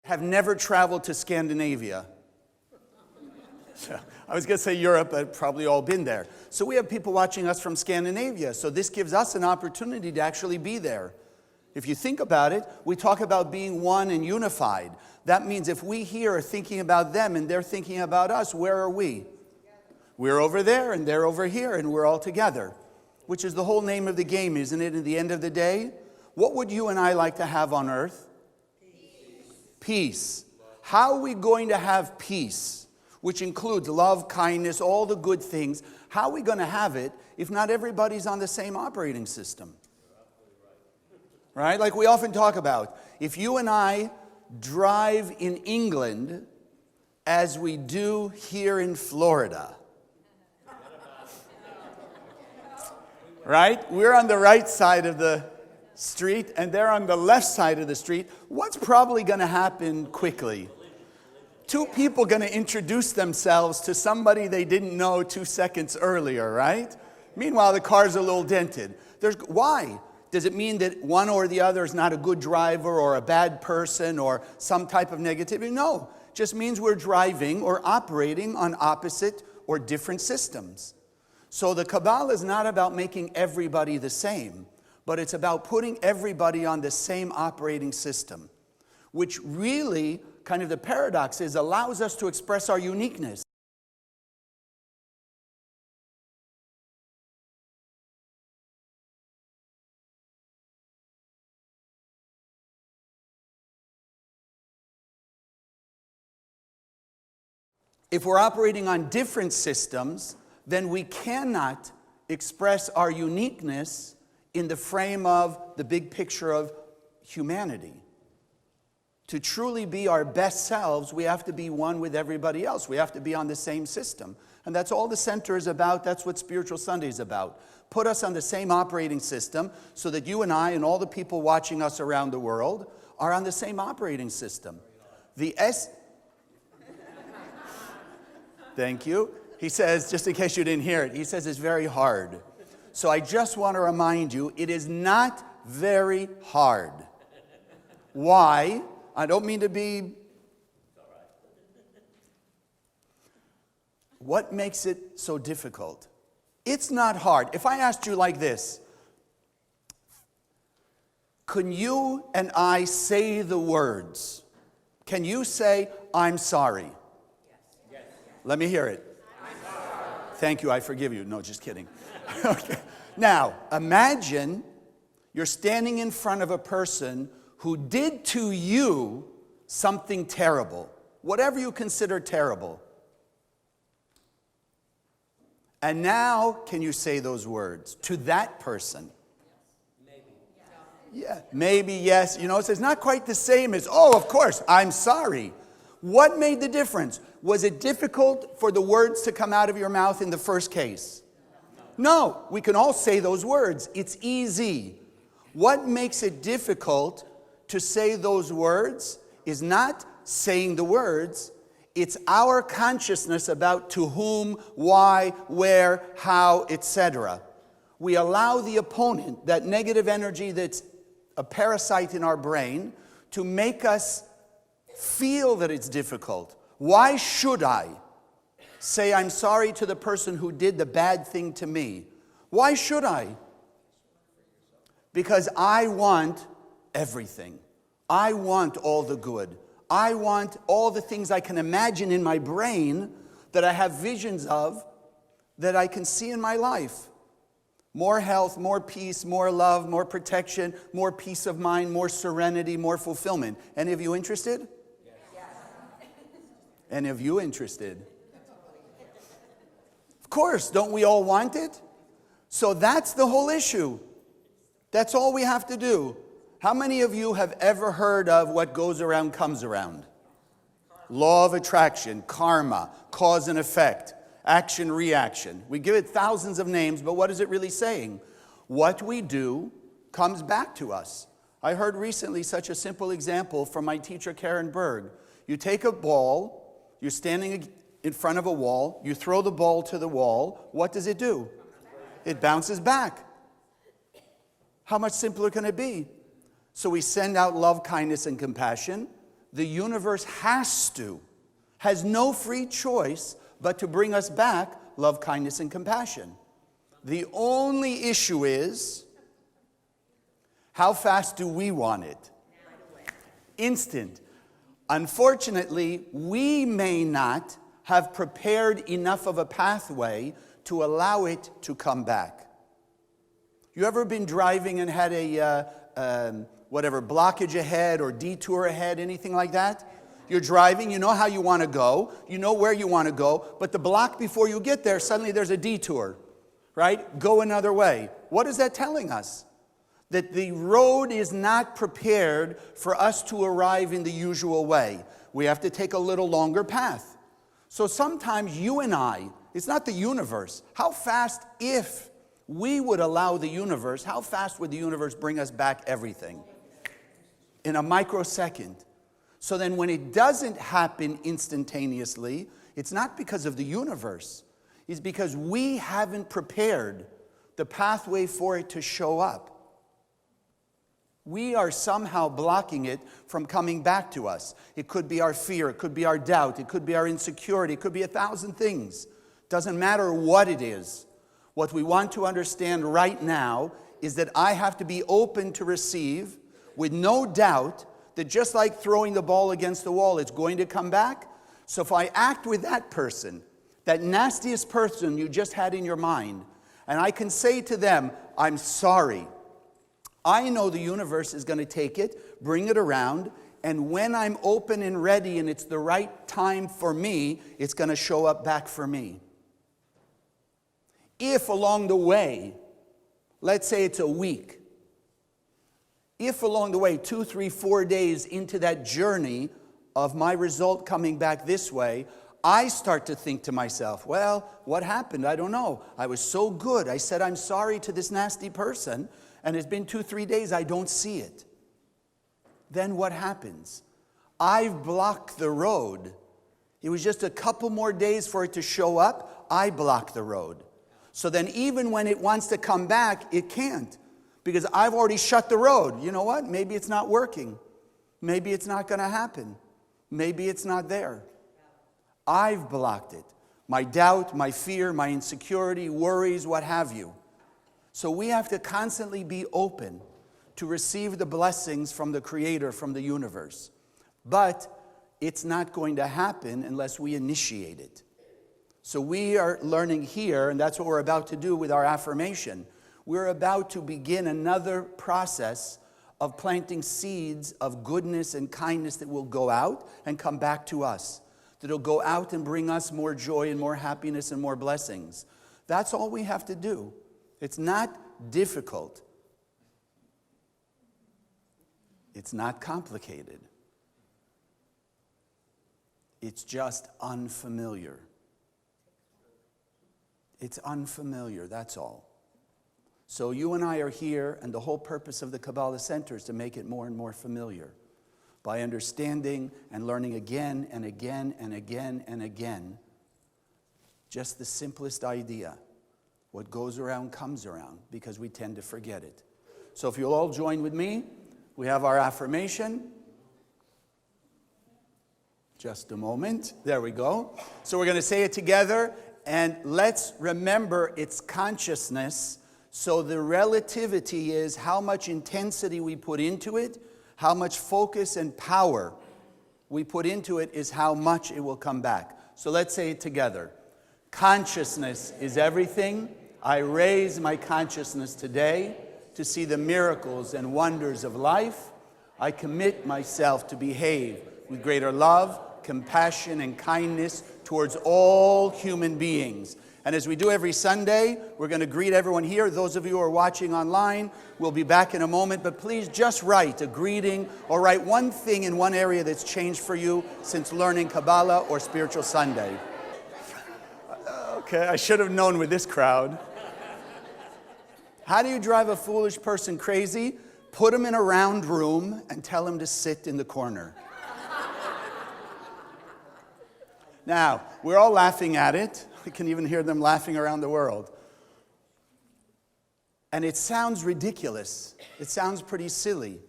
have never traveled to Scandinavia. I was going to say Europe, but probably all been there. So we have people watching us from Scandinavia. So this gives us an opportunity to actually be there. If you think about it, we talk about being one and unified. That means if we here are thinking about them and they're thinking about us, where are we? We're over there and they're over here and we're all together, which is the whole name of the game, isn't it? At the end of the day, what would you and I like to have on earth? Peace. How are we going to have peace, which includes love, kindness, all the good things? How are we going to have it if not everybody's on the same operating system? Right? Like we often talk about, if you and I drive in England as we do here in Florida, right? We're on the right side of the street and they're on the left side of the street. What's probably going to happen quickly? Two people going to introduce themselves to somebody they didn't know 2 seconds earlier, right? Meanwhile, the car's a little dented. Why? Does it mean that one or the other is not a good driver or a bad person or some type of negativity? No. It just means we're driving or operating on opposite or different systems. So the Kabbalah is not about making everybody the same, but it's about putting everybody on the same operating system, which really, kind of the paradox is, allows us to express our uniqueness. If we're operating on different systems, then we cannot express our uniqueness in the frame of the big picture of humanity. To truly be our best selves, we have to be one with everybody else. We have to be on the same system. And that's all the center is about. That's what Spiritual Sunday is about. Put us on the same operating system so that you and I and all the people watching us around the world are on the same operating system. Thank you. He says, just in case you didn't hear it, he says it's very hard. So I just want to remind you, it is not very hard. Why? I don't mean to be... What makes it so difficult? It's not hard. If I asked you like this, can you and I say the words? Can you say, I'm sorry? Yes. Let me hear it. I'm sorry. Thank you, I forgive you. No, just kidding. Okay. Now, imagine you're standing in front of a person who did to you something terrible, whatever you consider terrible. And now, can you say those words to that person? Maybe. Yeah, maybe, yes. You know, it's not quite the same as, oh, of course, I'm sorry. What made the difference? Was it difficult for the words to come out of your mouth in the first case? No, we can all say those words. It's easy. What makes it difficult to say those words is not saying the words. It's our consciousness about to whom, why, where, how, etc. We allow the opponent, that negative energy that's a parasite in our brain, to make us feel that it's difficult. Why should I say I'm sorry to the person who did the bad thing to me? Why should I? Because I want everything. I want all the good. I want all the things I can imagine in my brain that I have visions of that I can see in my life. More health, more peace, more love, more protection, more peace of mind, more serenity, more fulfillment. Any of you interested? Yes. Any of you interested? Of course, don't we all want it? So that's the whole issue. That's all we have to do. How many of you have ever heard of what goes around comes around? Law of attraction, karma, cause and effect, action, reaction. We give it thousands of names, but what is it really saying? What we do comes back to us. I heard recently such a simple example from my teacher, Karen Berg. You take a ball, you're standing in front of a wall, you throw the ball to the wall, what does it do? It bounces back. How much simpler can it be? So we send out love, kindness, and compassion. the universe has no free choice but to bring us back love, kindness, and compassion. The only issue is, how fast do we want it? Instant. Unfortunately, we may not have prepared enough of a pathway to allow it to come back. You ever been driving and had a blockage ahead or detour ahead, anything like that? You're driving, you know how you want to go, you know where you want to go, but the block before you get there, suddenly there's a detour, right? Go another way. What is that telling us? That the road is not prepared for us to arrive in the usual way. We have to take a little longer path. So sometimes you and I, it's not the universe. How fast, if we would allow the universe, how fast would the universe bring us back everything? In a microsecond. So then when it doesn't happen instantaneously, it's not because of the universe. It's because we haven't prepared the pathway for it to show up. We are somehow blocking it from coming back to us. It could be our fear, it could be our doubt, it could be our insecurity, it could be 1,000 things. Doesn't matter what it is. What we want to understand right now is that I have to be open to receive with no doubt that just like throwing the ball against the wall, it's going to come back. So if I act with that person, that nastiest person you just had in your mind, and I can say to them, I'm sorry. I know the universe is going to take it, bring it around, and when I'm open and ready and it's the right time for me, it's going to show up back for me. If along the way, let's say it's a week, if along the way, 2, 3, 4 days into that journey of my result coming back this way, I start to think to myself, well, what happened? I don't know. I was so good. I said I'm sorry to this nasty person, and it's been 2, 3 days, I don't see it. Then what happens? I've blocked the road. It was just a couple more days for it to show up. I blocked the road. So then even when it wants to come back, it can't. Because I've already shut the road. You know what? Maybe it's not working. Maybe it's not going to happen. Maybe it's not there. I've blocked it. My doubt, my fear, my insecurity, worries, what have you. So we have to constantly be open to receive the blessings from the Creator, from the universe. But it's not going to happen unless we initiate it. So we are learning here, and that's what we're about to do with our affirmation. We're about to begin another process of planting seeds of goodness and kindness that will go out and come back to us. That will go out and bring us more joy and more happiness and more blessings. That's all we have to do. It's not difficult. It's not complicated. It's just unfamiliar. It's unfamiliar, that's all. So you and I are here, and the whole purpose of the Kabbalah Center is to make it more and more familiar by understanding and learning again and again and again and again just the simplest idea. What goes around comes around, because we tend to forget it. So if you'll all join with me, we have our affirmation. Just a moment. There we go. So we're going to say it together, and let's remember it's consciousness. So the relativity is how much intensity we put into it, how much focus and power we put into it is how much it will come back. So let's say it together. Consciousness is everything. I raise my consciousness today to see the miracles and wonders of life. I commit myself to behave with greater love, compassion, and kindness towards all human beings. And as we do every Sunday, we're going to greet everyone here. Those of you who are watching online, we'll be back in a moment. But please just write a greeting or write one thing in one area that's changed for you since learning Kabbalah or Spiritual Sunday. Okay, I should have known with this crowd. How do you drive a foolish person crazy? Put him in a round room and tell him to sit in the corner. Now, we're all laughing at it. I can even hear them laughing around the world. And it sounds ridiculous. It sounds pretty silly.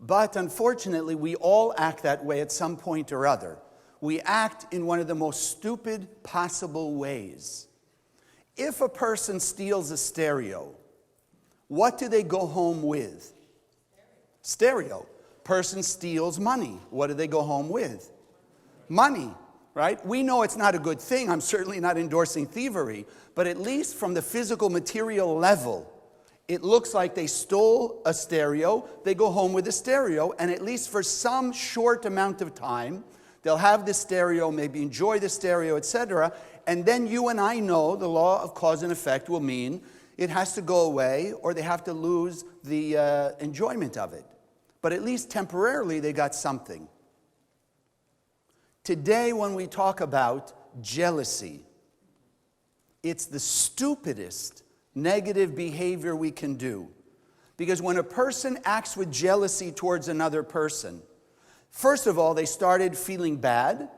But unfortunately, we all act that way at some point or other. We act in one of the most stupid possible ways. If a person steals a stereo, what do they go home with? Stereo. Person steals money. What do they go home with? Money, right? We know it's not a good thing. I'm certainly not endorsing thievery, but at least from the physical material level, it looks like they stole a stereo, they go home with a stereo, and at least for some short amount of time, they'll have the stereo, maybe enjoy the stereo, etc. And then you and I know the law of cause and effect will mean it has to go away or they have to lose the enjoyment of it. But at least temporarily they got something. Today when we talk about jealousy, it's the stupidest negative behavior we can do. Because when a person acts with jealousy towards another person, first of all, they started feeling bad.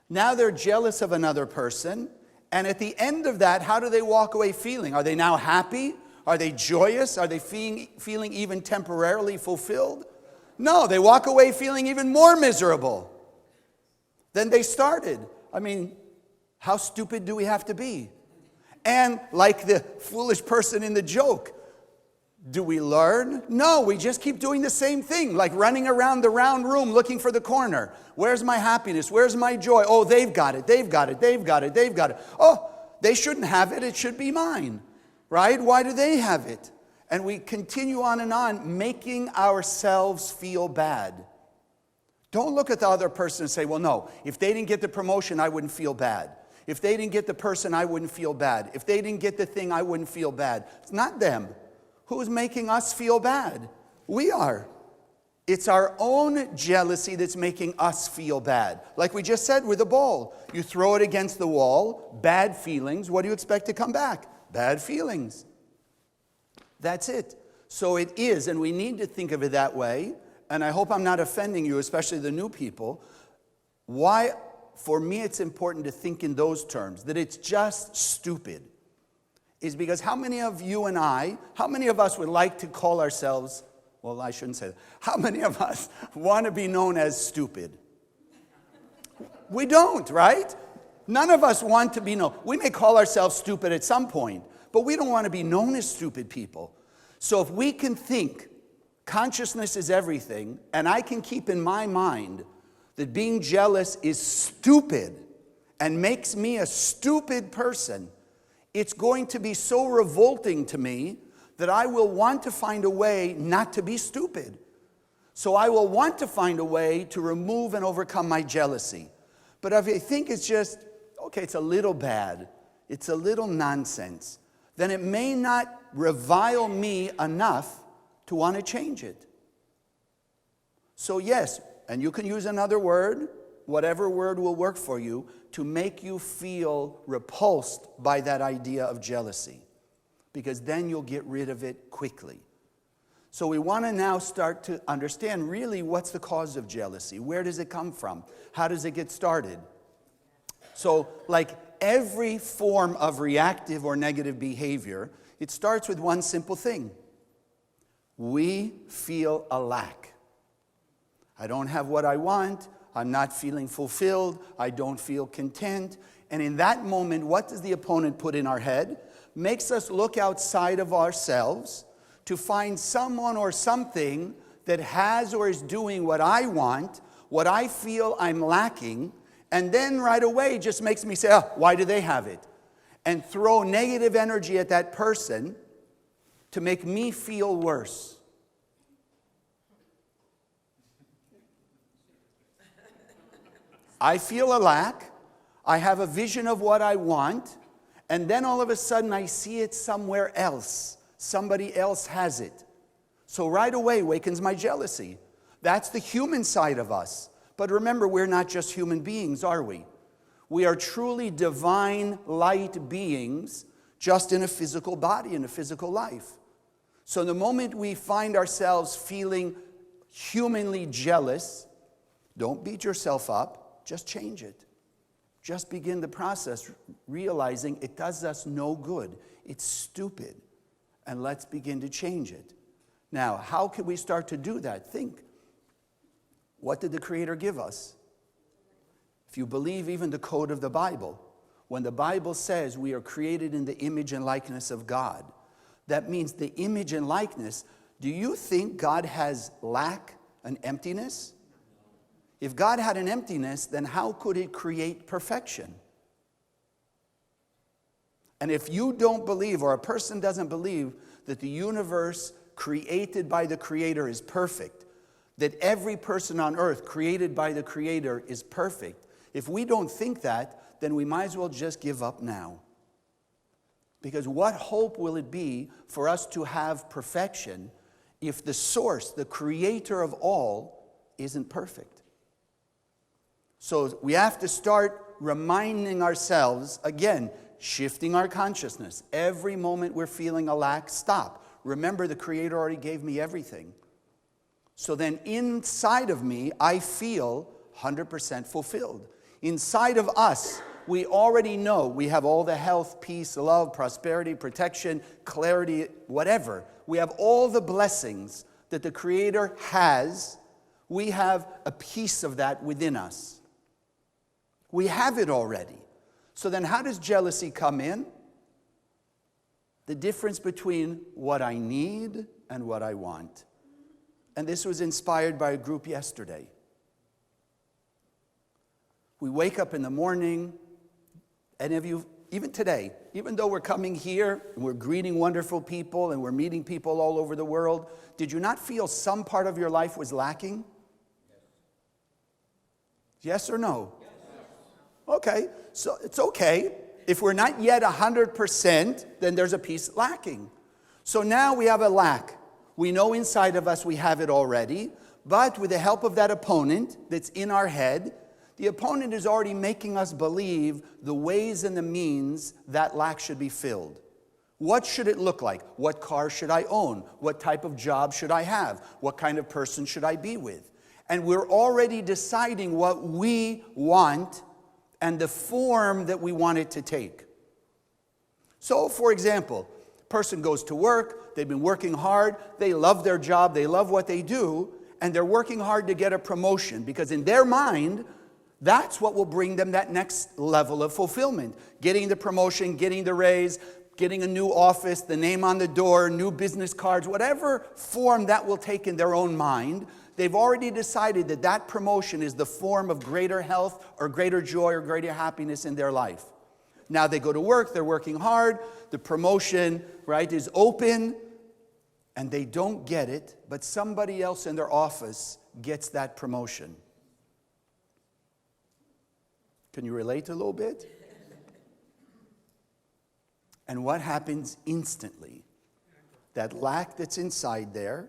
Now they're jealous of another person. And at the end of that, how do they walk away feeling? Are they now happy? Are they joyous? Are they feeling even temporarily fulfilled? No, they walk away feeling even more miserable than they started. I mean, how stupid do we have to be? And like the foolish person in the joke, do we learn? No, we just keep doing the same thing, like running around the round room looking for the corner. Where's my happiness? Where's my joy? Oh, they've got it, they've got it, they've got it, they've got it. Oh, they shouldn't have it, it should be mine, right? Why do they have it? And we continue on, making ourselves feel bad. Don't look at the other person and say, well, no, if they didn't get the promotion, I wouldn't feel bad. If they didn't get the person, I wouldn't feel bad. If they didn't get the thing, I wouldn't feel bad. It's not them. Who's making us feel bad? We are. It's our own jealousy that's making us feel bad. Like we just said with a ball. You throw it against the wall, bad feelings. What do you expect to come back? Bad feelings. That's it. So it is, and we need to think of it that way. And I hope I'm not offending you, especially the new people. Why, for me, it's important to think in those terms, that it's just stupid. Is because how many of you and I, how many of us would like to call ourselves, well, I shouldn't say that. How many of us want to be known as stupid? We don't, right? None of us want to be known. We may call ourselves stupid at some point, but we don't want to be known as stupid people. So if we can think consciousness is everything, and I can keep in my mind that being jealous is stupid and makes me a stupid person, it's going to be so revolting to me that I will want to find a way not to be stupid. So I will want to find a way to remove and overcome my jealousy. But if I think it's just, okay, it's a little bad, it's a little nonsense, then it may not revile me enough to want to change it. So yes, and you can use another word, whatever word will work for you, to make you feel repulsed by that idea of jealousy. Because then you'll get rid of it quickly. So we want to now start to understand really what's the cause of jealousy. Where does it come from? How does it get started? So like every form of reactive or negative behavior, it starts with one simple thing. We feel a lack. I don't have what I want. I'm not feeling fulfilled. I don't feel content. And in that moment, what does the opponent put in our head? Makes us look outside of ourselves to find someone or something that has or is doing what I want, what I feel I'm lacking, and then right away just makes me say, oh, why do they have it? And throw negative energy at that person to make me feel worse. I feel a lack, I have a vision of what I want, and then all of a sudden I see it somewhere else. Somebody else has it. So right away wakens my jealousy. That's the human side of us. But remember, we're not just human beings, are we? We are truly divine light beings, just in a physical body, in a physical life. So the moment we find ourselves feeling humanly jealous, don't beat yourself up. Just change it. Just begin the process realizing it does us no good. It's stupid. And let's begin to change it. Now, how can we start to do that? Think. What did the Creator give us? If you believe even the code of the Bible, when the Bible says we are created in the image and likeness of God, that means the image and likeness. Do you think God has lack and emptiness? If God had an emptiness, then how could it create perfection? And if you don't believe, or a person doesn't believe, that the universe created by the Creator is perfect, that every person on earth created by the Creator is perfect, if we don't think that, then we might as well just give up now. Because what hope will it be for us to have perfection if the source, the Creator of all, isn't perfect? So we have to start reminding ourselves, again, shifting our consciousness. Every moment we're feeling a lack, stop. Remember, the Creator already gave me everything. So then inside of me, I feel 100% fulfilled. Inside of us, we already know we have all the health, peace, love, prosperity, protection, clarity, whatever. We have all the blessings that the Creator has. We have a piece of that within us. We have it already. So then how does jealousy come in? The difference between what I need and what I want. And this was inspired by a group yesterday. We wake up in the morning. Any of you, even today, even though we're coming here and we're greeting wonderful people and we're meeting people all over the world, did you not feel some part of your life was lacking? Yes or no? Okay, so it's okay. If we're not yet 100%, then there's a piece lacking. So now we have a lack. We know inside of us we have it already, but with the help of that opponent that's in our head, the opponent is already making us believe the ways and the means that lack should be filled. What should it look like? What car should I own? What type of job should I have? What kind of person should I be with? And we're already deciding what we want and the form that we want it to take. So, for example, person goes to work, they've been working hard, they love their job, they love what they do, and they're working hard to get a promotion because in their mind, that's what will bring them that next level of fulfillment. Getting the promotion, getting the raise, getting a new office, the name on the door, new business cards, whatever form that will take in their own mind, they've already decided that that promotion is the form of greater health or greater joy or greater happiness in their life. Now they go to work, they're working hard, the promotion, right, is open, and they don't get it, but somebody else in their office gets that promotion. Can you relate a little bit? And what happens instantly? That lack that's inside there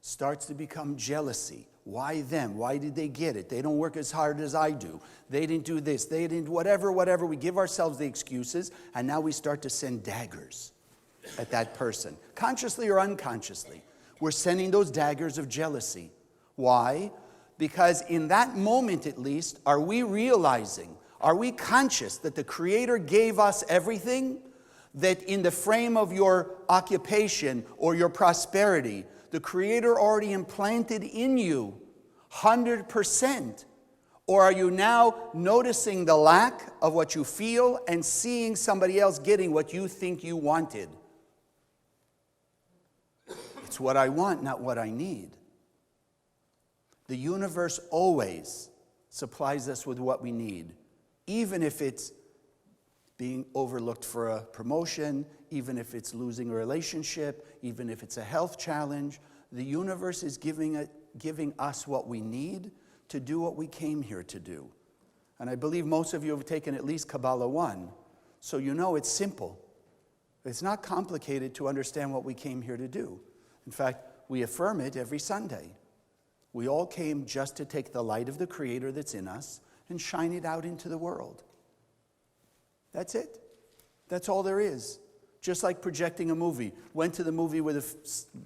starts to become jealousy. Why them? Why did they get it? They don't work as hard as I do. They didn't do this. They didn't whatever. We give ourselves the excuses, and now we start to send daggers at that person. Consciously or unconsciously, we're sending those daggers of jealousy. Why? Because in that moment at least, are we realizing, are we conscious that the Creator gave us everything? That in the frame of your occupation or your prosperity, the Creator already implanted in you 100%? Or are you now noticing the lack of what you feel and seeing somebody else getting what you think you wanted? It's what I want, not what I need. The universe always supplies us with what we need, even if it's being overlooked for a promotion, even if it's losing a relationship, even if it's a health challenge. The universe is giving us what we need to do what we came here to do. And I believe most of you have taken at least Kabbalah 1, so you know it's simple. It's not complicated to understand what we came here to do. In fact, we affirm it every Sunday. We all came just to take the light of the Creator that's in us and shine it out into the world. That's it. That's all there is. Just like projecting a movie. Went to the movie with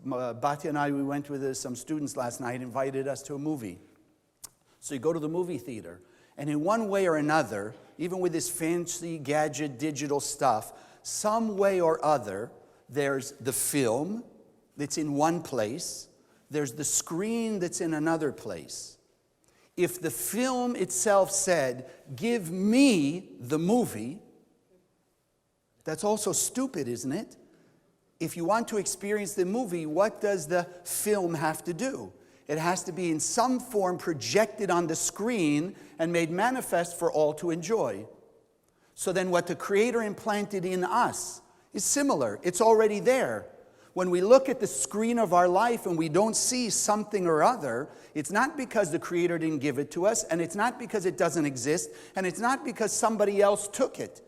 Batya and I, we went with some students last night, invited us to a movie. So you go to the movie theater, and in one way or another, even with this fancy gadget digital stuff, some way or other, there's the film that's in one place, there's the screen that's in another place. if the film itself said, give me the movie, that's also stupid, isn't it? If you want to experience the movie, what does the film have to do? It has to be in some form projected on the screen and made manifest for all to enjoy. So then what the Creator implanted in us is similar. It's already there. When we look at the screen of our life and we don't see something or other, it's not because the Creator didn't give it to us, and it's not because it doesn't exist, and it's not because somebody else took it.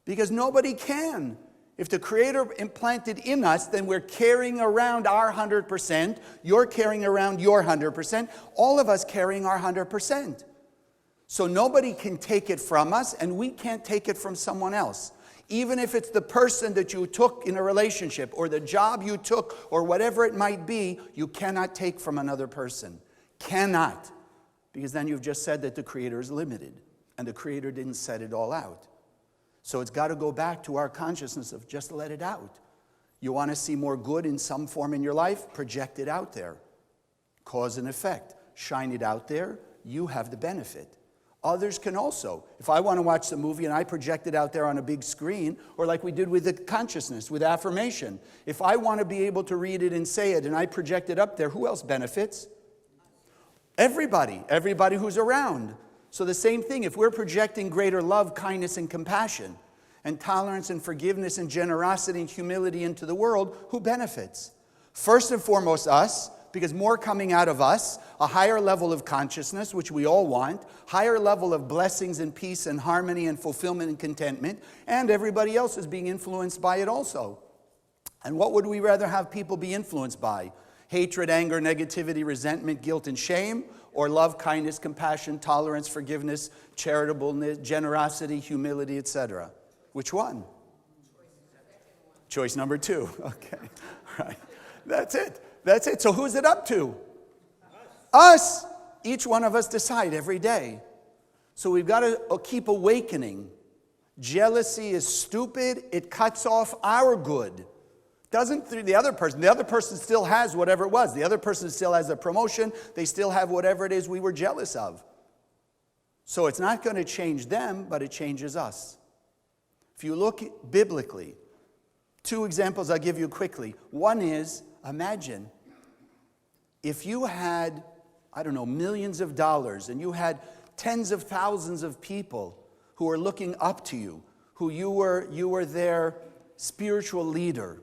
Because nobody can. If the Creator implanted in us, then we're carrying around our 100%. You're carrying around your 100%. All of us carrying our 100%. So nobody can take it from us, and we can't take it from someone else. Even if it's the person that you took in a relationship, or the job you took, or whatever it might be, you cannot take from another person. Cannot. Because then you've just said that the Creator is limited, and the Creator didn't set it all out. So it's got to go back to our consciousness of just let it out. You want to see more good in some form in your life? Project it out there. Cause and effect. Shine it out there. You have the benefit. Others can also. If I want to watch the movie and I project it out there on a big screen, or like we did with the consciousness, with affirmation, if I want to be able to read it and say it and I project it up there, who else benefits? Everybody. Everybody who's around. So the same thing, if we're projecting greater love, kindness, and compassion, and tolerance and forgiveness and generosity and humility into the world, who benefits? First and foremost, us, because more coming out of us, a higher level of consciousness, which we all want, higher level of blessings and peace and harmony and fulfillment and contentment, and everybody else is being influenced by it also. And what would we rather have people be influenced by? Hatred, anger, negativity, resentment, guilt, and shame? Or love, kindness, compassion, tolerance, forgiveness, charitableness, generosity, humility, etc.? Which one? Choice number 2. Okay. All right. That's it. That's it. So who's it up to? Us. Each one of us decide every day. So we've got to keep awakening. Jealousy is stupid. It cuts off our good. Doesn't through the other person. The other person still has whatever it was. The other person still has a promotion. They still have whatever it is we were jealous of. So it's not going to change them, but it changes us. If you look biblically, 2 examples I'll give you quickly. One is, imagine if you had, millions of dollars, and you had tens of thousands of people who are looking up to you, who you were their spiritual leader.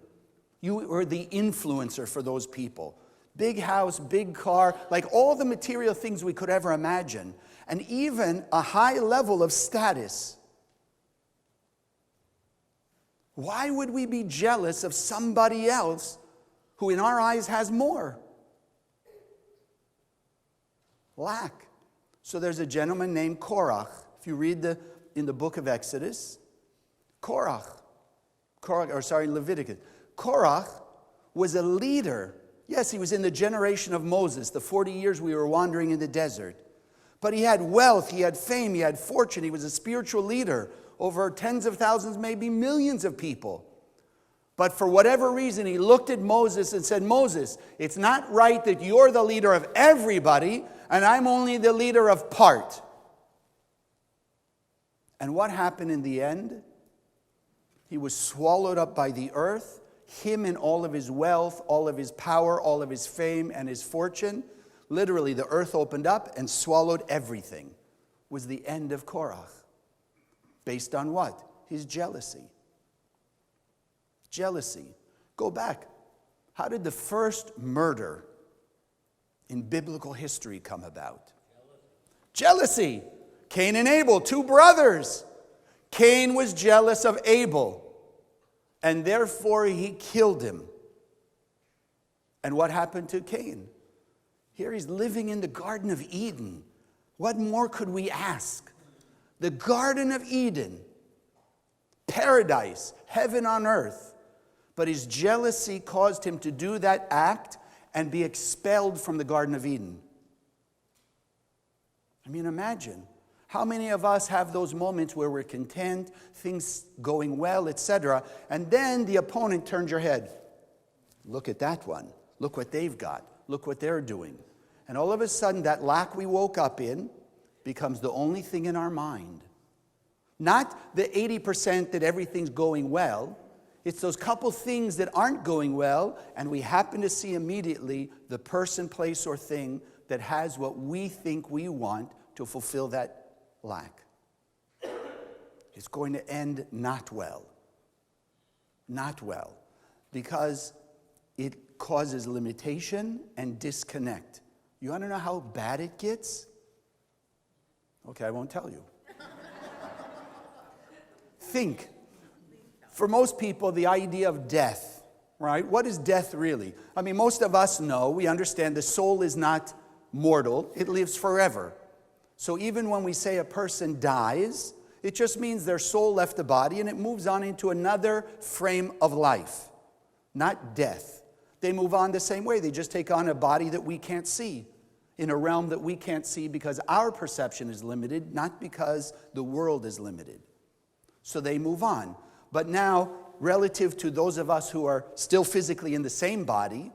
You were the influencer for those people. Big house, big car, like all the material things we could ever imagine. And even a high level of status. Why would we be jealous of somebody else who in our eyes has more? Lack. So there's a gentleman named Korach. If you read in the book of Exodus, Leviticus. Korach was a leader. Yes, he was in the generation of Moses, the 40 years we were wandering in the desert. But he had wealth, he had fame, he had fortune. He was a spiritual leader over tens of thousands, maybe millions of people. But for whatever reason, he looked at Moses and said, Moses, it's not right that you're the leader of everybody and I'm only the leader of part. And what happened in the end? He was swallowed up by the earth. Him and all of his wealth, all of his power, all of his fame and his fortune. Literally, the earth opened up and swallowed everything. Was the end of Korach. Based on what? His jealousy. Jealousy. Go back. How did the first murder in biblical history come about? Jealousy. Cain and Abel, 2 brothers. Cain was jealous of Abel. And therefore he killed him. And what happened to Cain? Here he's living in the Garden of Eden. What more could we ask? The Garden of Eden. Paradise, heaven on earth. But his jealousy caused him to do that act and be expelled from the Garden of Eden. I mean, imagine. How many of us have those moments where we're content, things going well, etc., and then the opponent turns your head. Look at that one. Look what they've got. Look what they're doing. And all of a sudden, that lack we woke up in becomes the only thing in our mind. Not the 80% that everything's going well. It's those couple things that aren't going well, and we happen to see immediately the person, place, or thing that has what we think we want to fulfill that lack. It's going to end not well. Not well. Because it causes limitation and disconnect. You want to know how bad it gets? Okay, I won't tell you. Think. For most people, the idea of death, right? What is death really? I mean, most of us know, we understand the soul is not mortal. It lives forever. So even when we say a person dies, it just means their soul left the body and it moves on into another frame of life, not death. They move on the same way. They just take on a body that we can't see, in a realm that we can't see because our perception is limited, not because the world is limited. So they move on. But now, relative to those of us who are still physically in the same body,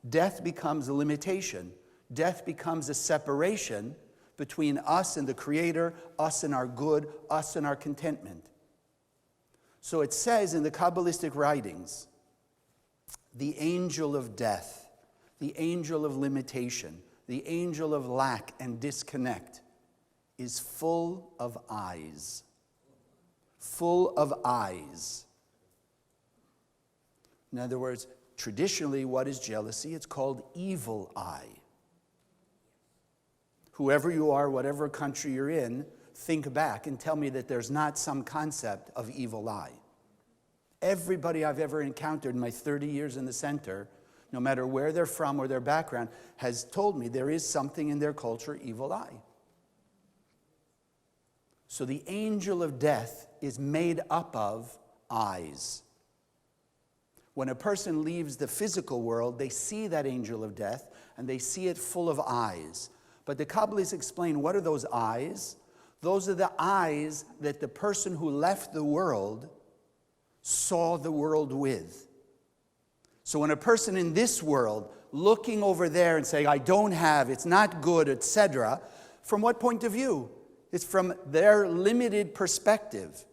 death becomes a limitation. Death becomes a separation between us and the Creator, us and our good, us and our contentment. So it says in the Kabbalistic writings, the angel of death, the angel of limitation, the angel of lack and disconnect is full of eyes. Full of eyes. In other words, traditionally, what is jealousy? It's called evil eye. Whoever you are, whatever country you're in, think back and tell me that there's not some concept of evil eye. Everybody I've ever encountered in my 30 years in the center, no matter where they're from or their background, has told me there is something in their culture, evil eye. So the angel of death is made up of eyes. When a person leaves the physical world, they see that angel of death, and they see it full of eyes. But the Kabbalists explain, what are those eyes? Those are the eyes that the person who left the world saw the world with. So when a person in this world, looking over there and saying, I don't have, it's not good, etc., from what point of view? It's from their limited perspective.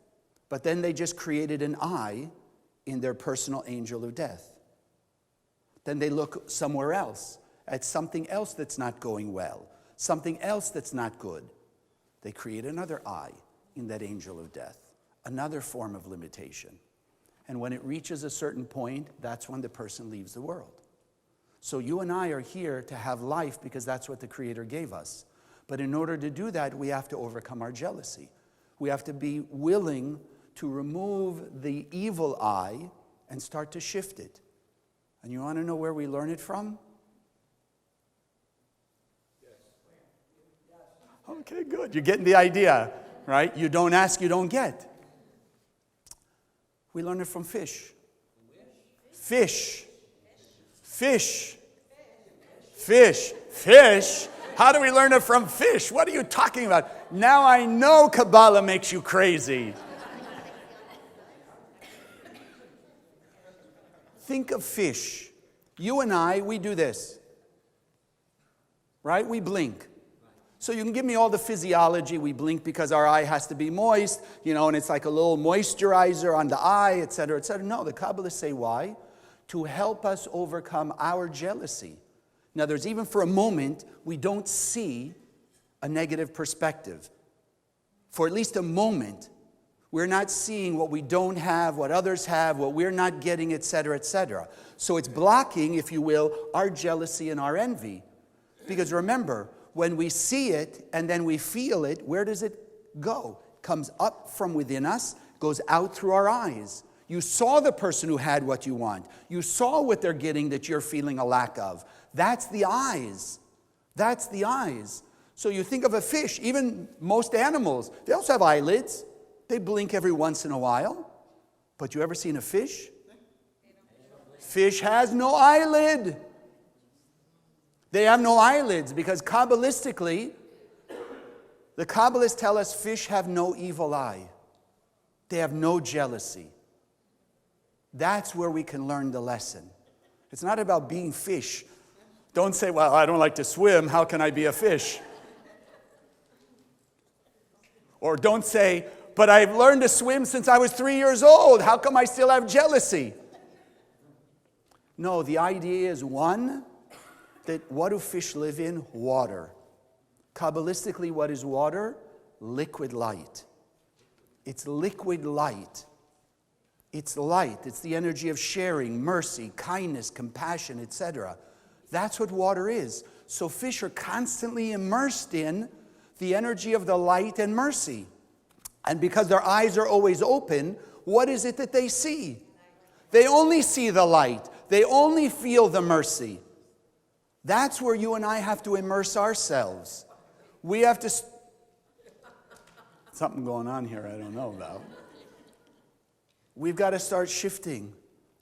But then they just created an eye in their personal angel of death. Then they look somewhere else, at something else that's not going well, something else that's not good. They create another eye in that angel of death, another form of limitation. And when it reaches a certain point, that's when the person leaves the world. So you and I are here to have life because that's what the Creator gave us. But in order to do that, we have to overcome our jealousy. We have to be willing to remove the evil eye and start to shift it. And you want to know where we learn it from? Okay, good. You're getting the idea, right? You don't ask, you don't get. We learn it from fish. Fish. Fish. Fish. Fish. How do we learn it from fish? What are you talking about? Now I know Kabbalah makes you crazy. Think of fish. You and I, we do this. Right? We blink. So you can give me all the physiology. We blink because our eye has to be moist, and it's like a little moisturizer on the eye, etc., etc. No, the Kabbalists say why? To help us overcome our jealousy. Now, there's even for a moment, we don't see a negative perspective. For at least a moment, we're not seeing what we don't have, what others have, what we're not getting, etc., etc. So it's blocking, if you will, our jealousy and our envy. Because remember, when we see it and then we feel it, where does it go? It comes up from within us, goes out through our eyes. You saw the person who had what you want. You saw what they're getting that you're feeling a lack of. That's the eyes. That's the eyes. So you think of a fish, even most animals, they also have eyelids. They blink every once in a while. But you ever seen a fish? Fish has no eyelid. They have no eyelids because Kabbalistically, the Kabbalists tell us fish have no evil eye. They have no jealousy. That's where we can learn the lesson. It's not about being fish. Don't say, well, I don't like to swim. How can I be a fish? Or don't say, but I've learned to swim since I was 3 years old. How come I still have jealousy? No, the idea is one, that what do fish live in? Water. Kabbalistically, what is water? Liquid light. It's liquid light. It's light. It's the energy of sharing, mercy, kindness, compassion, etc. That's what water is. So fish are constantly immersed in the energy of the light and mercy. And because their eyes are always open, what is it that they see? They only see the light. They only feel the mercy. That's where you and I have to immerse ourselves. We have to... Something going on here I don't know about. We've got to start shifting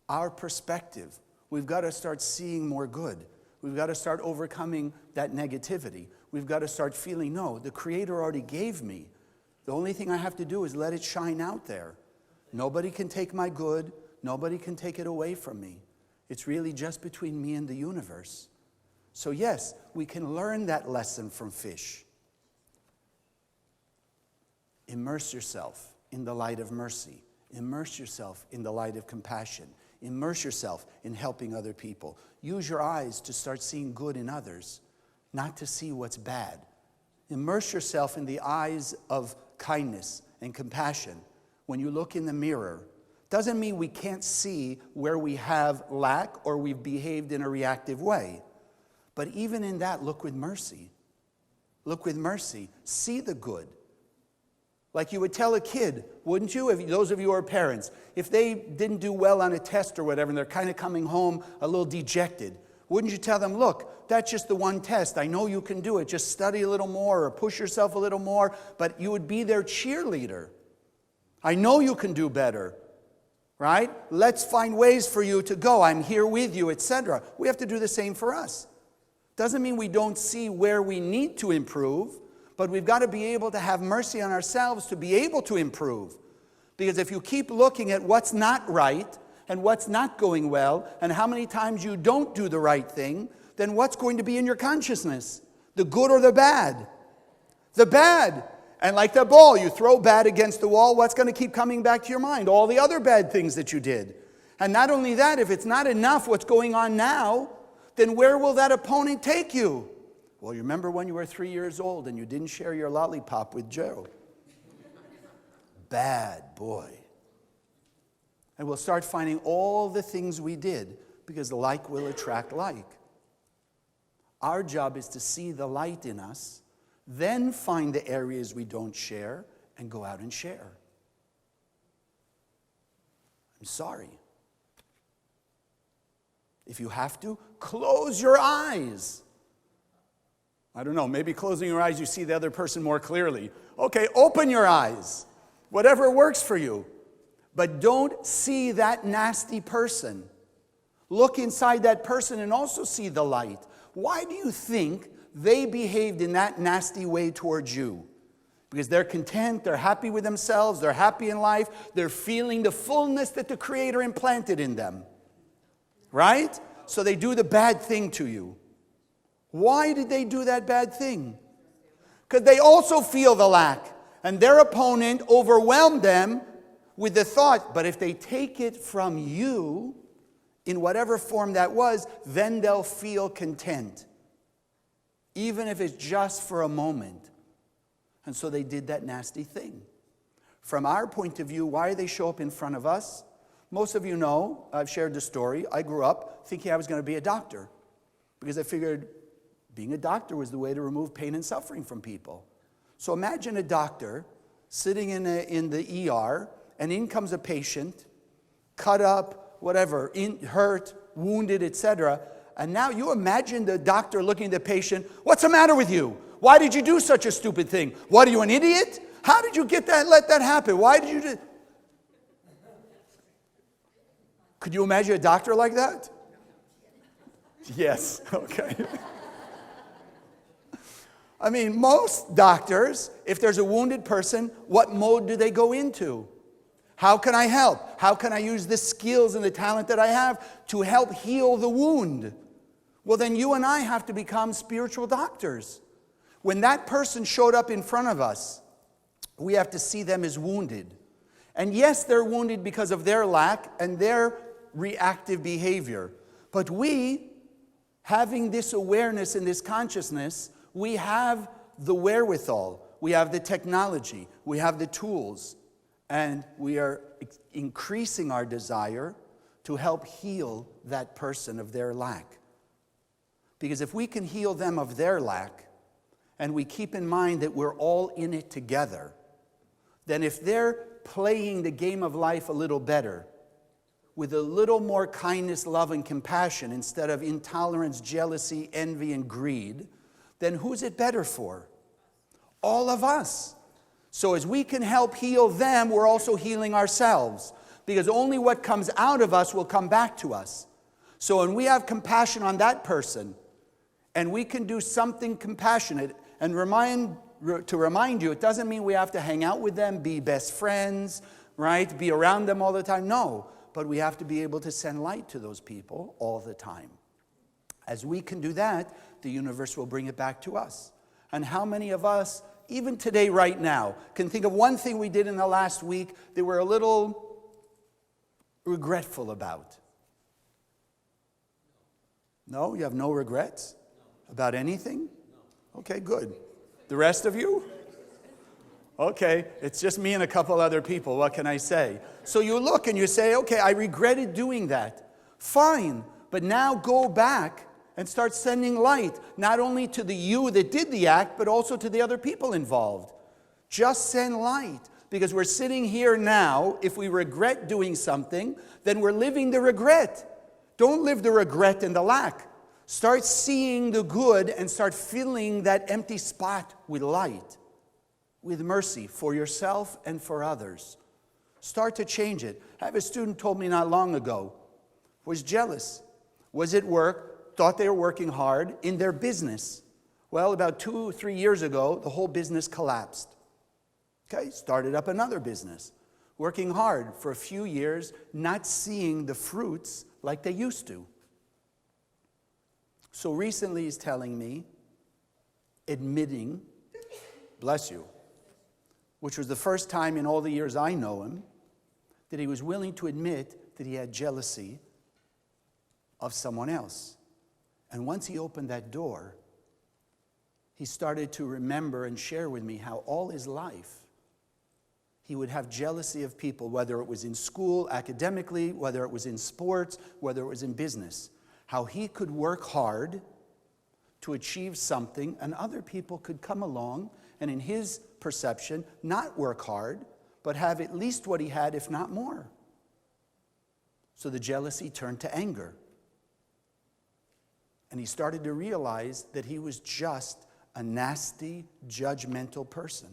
our perspective. We've got to start seeing more good. We've got to start overcoming that negativity. We've got to start feeling, no, the Creator already gave me. The only thing I have to do is let it shine out there. Nobody can take my good. Nobody can take it away from me. It's really just between me and the universe. So yes, we can learn that lesson from fish. Immerse yourself in the light of mercy. Immerse yourself in the light of compassion. Immerse yourself in helping other people. Use your eyes to start seeing good in others, not to see what's bad. Immerse yourself in the eyes of kindness and compassion. When you look in the mirror, doesn't mean we can't see where we have lack or we've behaved in a reactive way. But even in that, look with mercy. Look with mercy. See the good. Like you would tell a kid, wouldn't you? If those of you who are parents, if they didn't do well on a test or whatever, and they're kind of coming home a little dejected, wouldn't you tell them, look, that's just the one test. I know you can do it. Just study a little more or push yourself a little more. But you would be their cheerleader. I know you can do better. Right? Let's find ways for you to go. I'm here with you, etc. We have to do the same for us. Doesn't mean we don't see where we need to improve, but we've got to be able to have mercy on ourselves to be able to improve. Because if you keep looking at what's not right and what's not going well and how many times you don't do the right thing, then what's going to be in your consciousness? The good or the bad? The bad. And like the ball, you throw bad against the wall, what's going to keep coming back to your mind? All the other bad things that you did. And not only that, if it's not enough what's going on now, then where will that opponent take you? Well, you remember when you were 3 years old and you didn't share your lollipop with Joe? Bad boy. And we'll start finding all the things we did because like will attract like. Our job is to see the light in us, then find the areas we don't share and go out and share. I'm sorry. If you have to, close your eyes. I don't know, maybe closing your eyes you see the other person more clearly. Okay, open your eyes. Whatever works for you. But don't see that nasty person. Look inside that person and also see the light. Why do you think they behaved in that nasty way towards you? Because they're content, they're happy with themselves, they're happy in life, they're feeling the fullness that the Creator implanted in them. Right? So they do the bad thing to you. Why did they do that bad thing? Because they also feel the lack. And their opponent overwhelmed them with the thought, but if they take it from you, in whatever form that was, then they'll feel content. Even if it's just for a moment. And so they did that nasty thing. From our point of view, why do they show up in front of us? Most of you know, I've shared the story, I grew up thinking I was going to be a doctor. Because I figured being a doctor was the way to remove pain and suffering from people. So imagine a doctor sitting in the ER, and in comes a patient, cut up, whatever, hurt, wounded, etc. And now you imagine the doctor looking at the patient, what's the matter with you? Why did you do such a stupid thing? What, are you an idiot? How did you let that happen? Why did you do... Could you imagine a doctor like that? Yes, okay. I mean, most doctors, if there's a wounded person, what mode do they go into? How can I help? How can I use the skills and the talent that I have to help heal the wound? Well, then you and I have to become spiritual doctors. When that person showed up in front of us, we have to see them as wounded. And yes, they're wounded because of their lack and their reactive behavior. But we, having this awareness and this consciousness, we have the wherewithal, we have the technology, we have the tools, and we are increasing our desire to help heal that person of their lack. Because if we can heal them of their lack, and we keep in mind that we're all in it together, then if they're playing the game of life a little better, with a little more kindness, love, and compassion instead of intolerance, jealousy, envy, and greed, then who's it better for? All of us. So as we can help heal them, we're also healing ourselves. Because only what comes out of us will come back to us. So when we have compassion on that person, and we can do something compassionate, and to remind you, it doesn't mean we have to hang out with them, be best friends, right? Be around them all the time. No, but we have to be able to send light to those people all the time. As we can do that, the universe will bring it back to us. And how many of us, even today, right now, can think of one thing we did in the last week that we're a little regretful about? No? You have no regrets about anything? Okay, good. The rest of you? Okay, it's just me and a couple other people. What can I say? So you look and you say, okay, I regretted doing that. Fine, but now go back and start sending light, not only to the you that did the act, but also to the other people involved. Just send light, because we're sitting here now. If we regret doing something, then we're living the regret. Don't live the regret and the lack. Start seeing the good and start filling that empty spot with light, with mercy for yourself and for others. Start to change it. I have a student told me not long ago, was jealous, was at work, thought they were working hard in their business. Well, about 2 or 3 years ago, the whole business collapsed. Okay, started up another business, working hard for a few years, not seeing the fruits like they used to. So recently he's telling me, admitting, bless you, which was the first time in all the years I know him, that he was willing to admit that he had jealousy of someone else. And once he opened that door, he started to remember and share with me how all his life he would have jealousy of people, whether it was in school, academically, whether it was in sports, whether it was in business. How he could work hard to achieve something, and other people could come along and, in his perception, not work hard, but have at least what he had, if not more. So the jealousy turned to anger. And he started to realize that he was just a nasty, judgmental person.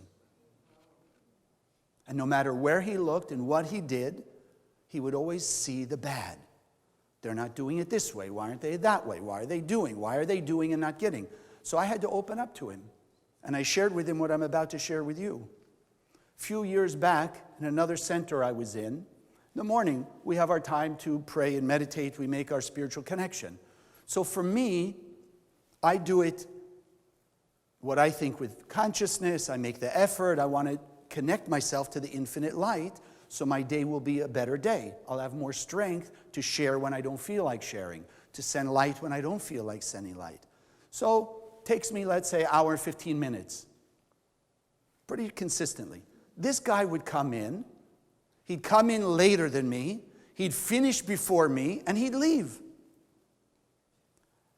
And no matter where he looked and what he did, he would always see the bad. They're not doing it this way. Why aren't they that way? Why are they doing? Why are they doing and not getting? So I had to open up to him. And I shared with him what I'm about to share with you. A few years back, in another center I was in the morning, we have our time to pray and meditate. We make our spiritual connection. So for me, I do it, what I think, with consciousness. I make the effort. I want to connect myself to the infinite light, so my day will be a better day. I'll have more strength to share when I don't feel like sharing, to send light when I don't feel like sending light. So it takes me, let's say, an hour and 15 minutes, pretty consistently. This guy would come in. He'd come in later than me. He'd finish before me, and he'd leave.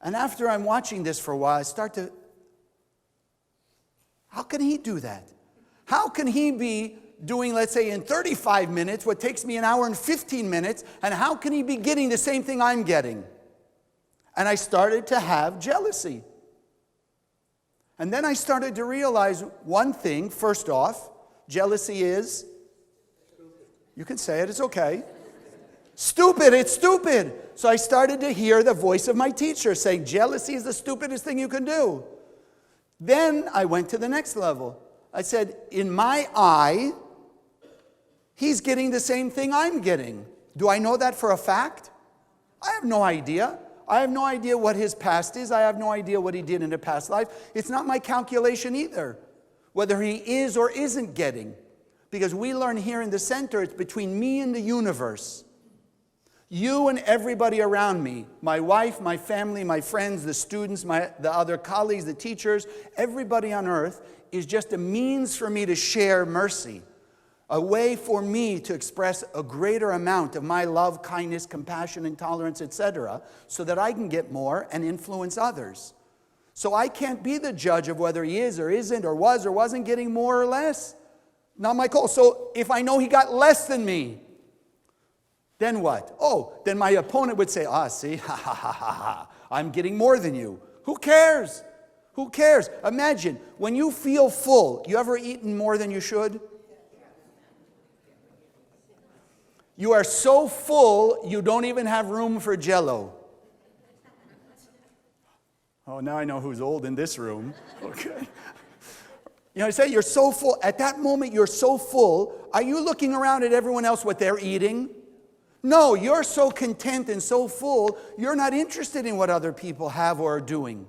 And after I'm watching this for a while, I start to, how can he do that? How can he be doing, let's say, in 35 minutes what takes me an hour and 15 minutes, and how can he be getting the same thing I'm getting? And I started to have jealousy. And then I started to realize one thing. First off, jealousy is, you can say it, it's okay. Stupid, it's stupid. So I started to hear the voice of my teacher saying, jealousy is the stupidest thing you can do. Then I went to the next level. I said, in my eye, he's getting the same thing I'm getting. Do I know that for a fact? I have no idea. I have no idea what his past is. I have no idea what he did in a past life. It's not my calculation either, whether he is or isn't getting. Because we learn here in the center, it's between me and the universe. You and everybody around me, my wife, my family, my friends, the students, the other colleagues, the teachers, everybody on earth is just a means for me to share mercy. A way for me to express a greater amount of my love, kindness, compassion, intolerance, etc., so that I can get more and influence others. So I can't be the judge of whether he is or isn't or was or wasn't getting more or less. Not my call. So if I know he got less than me, then what? Oh, then my opponent would say, see, ha, ha, ha, ha, ha. I'm getting more than you. Who cares? Who cares? Imagine, when you feel full, you ever eaten more than you should? You are so full, you don't even have room for Jell-O. Oh, now I know who's old in this room. Okay. You know, I say you're so full. At that moment, you're so full. Are you looking around at everyone else, what they're eating? No, you're so content and so full, you're not interested in what other people have or are doing.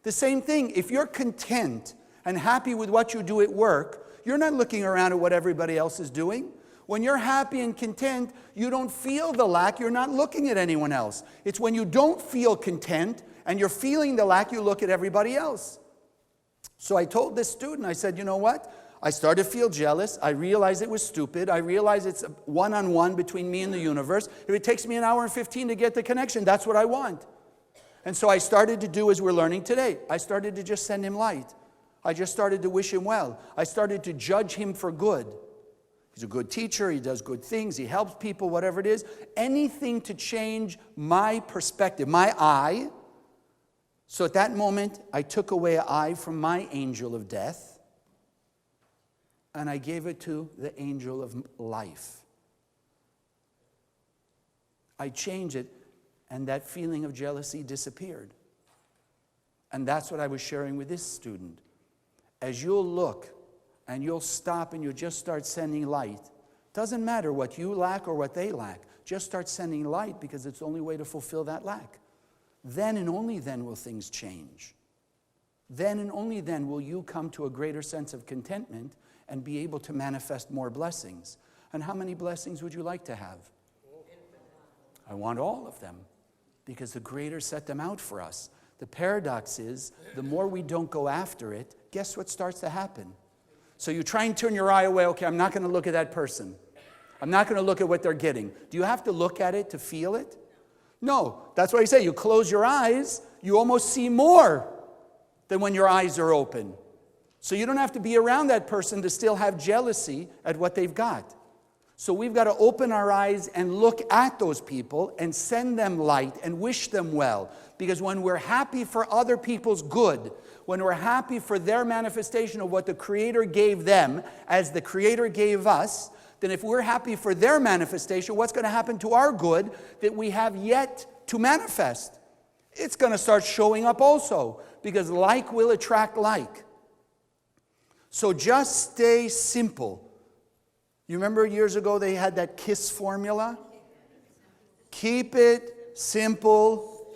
The same thing, if you're content and happy with what you do at work, you're not looking around at what everybody else is doing. When you're happy and content, you don't feel the lack, you're not looking at anyone else. It's when you don't feel content and you're feeling the lack, you look at everybody else. So I told this student, I said, you know what? I started to feel jealous. I realized it was stupid. I realized it's a one-on-one between me and the universe. If it takes me an hour and 15 to get the connection, that's what I want. And so I started to do as we're learning today. I started to just send him light. I just started to wish him well. I started to judge him for good. He's a good teacher. He does good things. He helps people, whatever it is. Anything to change my perspective, my eye. So at that moment, I took away an eye from my angel of death, and I gave it to the angel of life. I changed it, and that feeling of jealousy disappeared. And that's what I was sharing with this student. As you'll look, and you'll stop, and you'll just start sending light. Doesn't matter what you lack or what they lack. Just start sending light, because it's the only way to fulfill that lack. Then and only then will things change. Then and only then will you come to a greater sense of contentment and be able to manifest more blessings. And how many blessings would you like to have? I want all of them, because the Creator set them out for us. The paradox is, the more we don't go after it, guess what starts to happen? So you try and turn your eye away. Okay, I'm not going to look at that person. I'm not going to look at what they're getting. Do you have to look at it to feel it? No. That's why I say you close your eyes, you almost see more than when your eyes are open. So you don't have to be around that person to still have jealousy at what they've got. So we've got to open our eyes and look at those people and send them light and wish them well. Because when we're happy for other people's good, when we're happy for their manifestation of what the Creator gave them as the Creator gave us, then if we're happy for their manifestation, what's going to happen to our good that we have yet to manifest? It's going to start showing up also, because like will attract like. So just stay simple. You remember years ago they had that KISS formula? Keep it simple.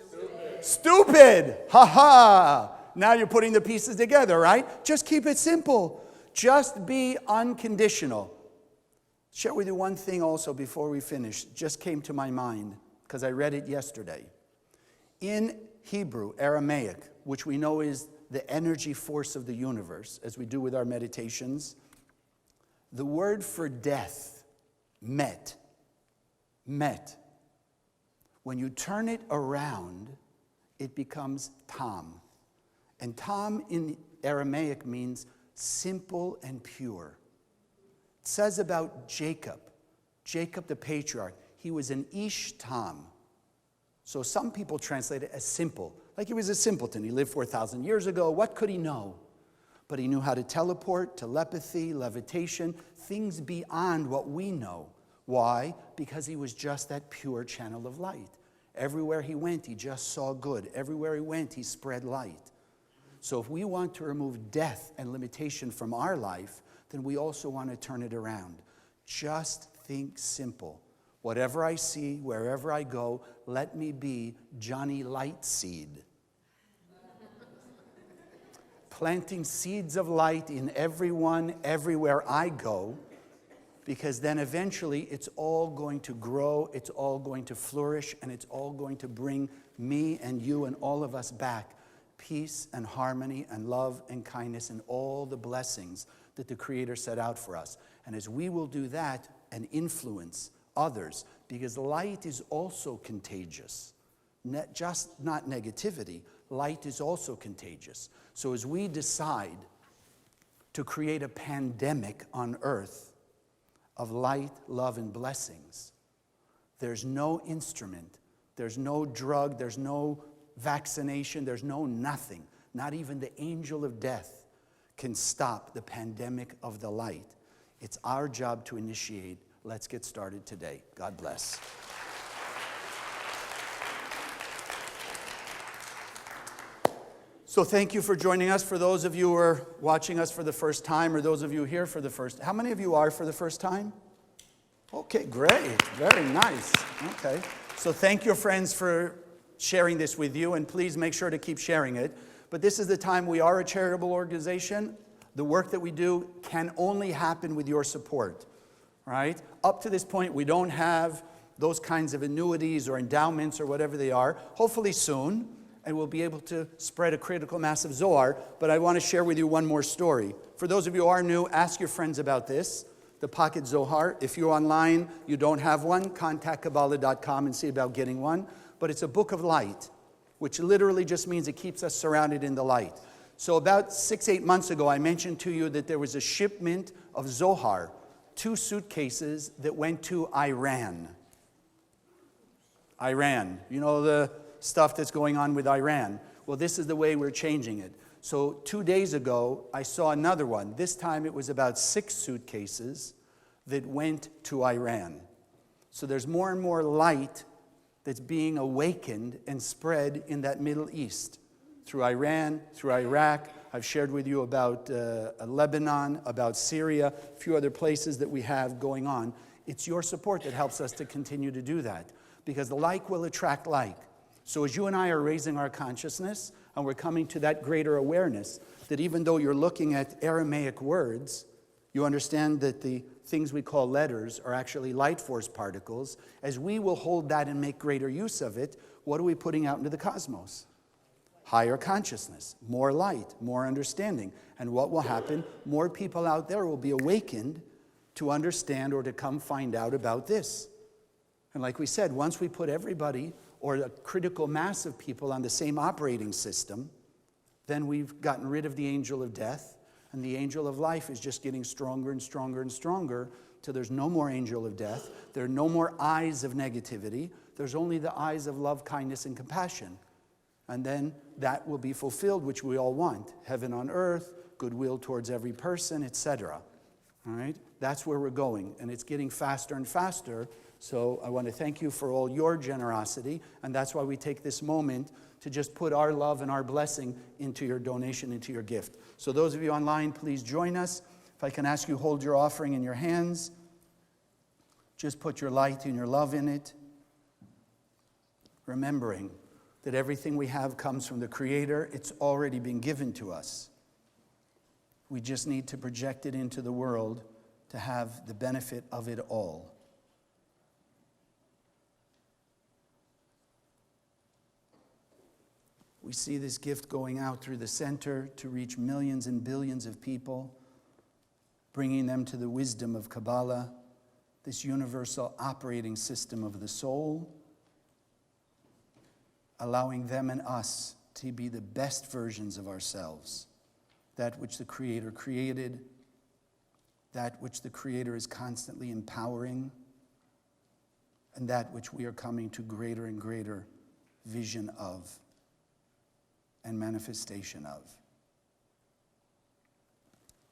Stupid. Ha ha. Now you're putting the pieces together, right? Just keep it simple. Just be unconditional. Share with you one thing also before we finish. It just came to my mind because I read it yesterday. In Hebrew, Aramaic, which we know is the energy force of the universe, as we do with our meditations, the word for death, met. When you turn it around, it becomes tam. And tam in Aramaic means simple and pure. It says about Jacob the patriarch, he was an ish tam. So some people translate it as simple, like he was a simpleton. He lived 4,000 years ago. What could he know? But he knew how to teleport, telepathy, levitation, things beyond what we know. Why? Because he was just that pure channel of light. Everywhere he went, he just saw good. Everywhere he went, he spread light. So if we want to remove death and limitation from our life, then we also want to turn it around. Just think simple. Whatever I see, wherever I go, let me be Johnny Lightseed. Planting seeds of light in everyone, everywhere I go, because then eventually it's all going to grow, it's all going to flourish, and it's all going to bring me and you and all of us back peace and harmony and love and kindness and all the blessings that the Creator set out for us. And as we will do that and influence others, because light is also contagious, just not negativity, light is also contagious. So as we decide to create a pandemic on earth of light, love, and blessings, there's no instrument, there's no drug, there's no vaccination, there's no nothing. Not even the angel of death can stop the pandemic of the light. It's our job to initiate. Let's get started today. God bless. So thank you for joining us. For those of you who are watching us for the first time, or those of you here for the first, how many of you are for the first time? Okay, great, very nice. Okay, so thank your friends for sharing this with you, and please make sure to keep sharing it. But this is the time. We are a charitable organization. The work that we do can only happen with your support, right? Up to this point, we don't have those kinds of annuities or endowments or whatever they are. Hopefully soon, and we'll be able to spread a critical mass of Zohar. But I want to share with you one more story. For those of you who are new, ask your friends about this, the Pocket Zohar. If you're online, you don't have one, contact Kabbalah.com and see about getting one. But it's a book of light, which literally just means it keeps us surrounded in the light. So about 6-8 months ago, I mentioned to you that there was a shipment of Zohar, 2 suitcases that went to Iran. Iran, you know the stuff that's going on with Iran. Well, this is the way we're changing it. So 2 days ago, I saw another one. This time it was about 6 suitcases that went to Iran. So there's more and more light that's being awakened and spread in that Middle East. Through Iran, through Iraq. I've shared with you about Lebanon, about Syria, a few other places that we have going on. It's your support that helps us to continue to do that, because the like will attract like. So as you and I are raising our consciousness, and we're coming to that greater awareness, that even though you're looking at Aramaic words, you understand that the things we call letters are actually light force particles. As we will hold that and make greater use of it, what are we putting out into the cosmos? Higher consciousness, more light, more understanding. And what will happen? More people out there will be awakened to understand or to come find out about this. And like we said, once we put everybody or a critical mass of people on the same operating system, then we've gotten rid of the angel of death, and the angel of life is just getting stronger and stronger and stronger till there's no more angel of death. There are no more eyes of negativity. There's only the eyes of love, kindness, and compassion. And then that will be fulfilled, which we all want. Heaven on earth, goodwill towards every person, etc. All right? That's where we're going. And it's getting faster and faster. So I want to thank you for all your generosity. And that's why we take this moment to just put our love and our blessing into your donation, into your gift. So those of you online, please join us. If I can ask you, hold your offering in your hands. Just put your light and your love in it. Remembering that everything we have comes from the Creator. It's already been given to us. We just need to project it into the world to have the benefit of it all. We see this gift going out through the center to reach millions and billions of people, bringing them to the wisdom of Kabbalah, this universal operating system of the soul, allowing them and us to be the best versions of ourselves, that which the Creator created, that which the Creator is constantly empowering, and that which we are coming to greater and greater vision of and manifestation of.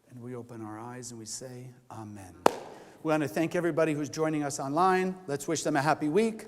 And we open our eyes and we say, Amen. We want to thank everybody who's joining us online. Let's wish them a happy week.